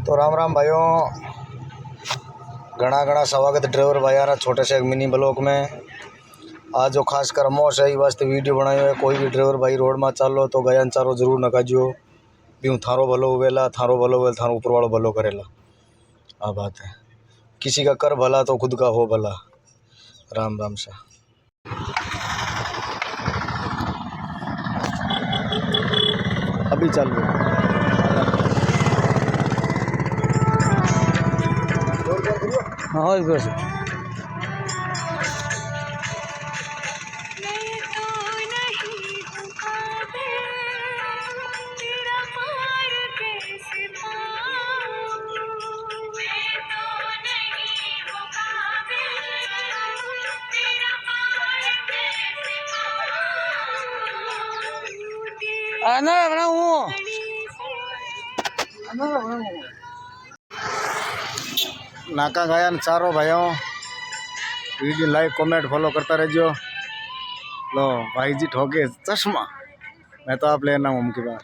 तो राम राम भाइयों, घना घना स्वागत ड्राइवर भाई छोटे से एक मिनी ब्लॉक में। आज जो खास कर मोश है वास्ते वीडियो बनायो है। कोई भी ड्राइवर भाई रोड में चालो तो गया चारो जरूर नकाजो भी थारो भलो हुएला, थारो भलो हुए थारो ऊपर वालों भलो करेला। आ बात है, किसी का कर भला तो खुद का हो भला। राम राम सा अभी चालू हाँ बस नाका गया चारों भाइयों। वीडियो लाइक कमेंट फॉलो करता रहो। लो भाई जी ठोके चश्मा, मैं तो आप लेना हूँ उनकी बात।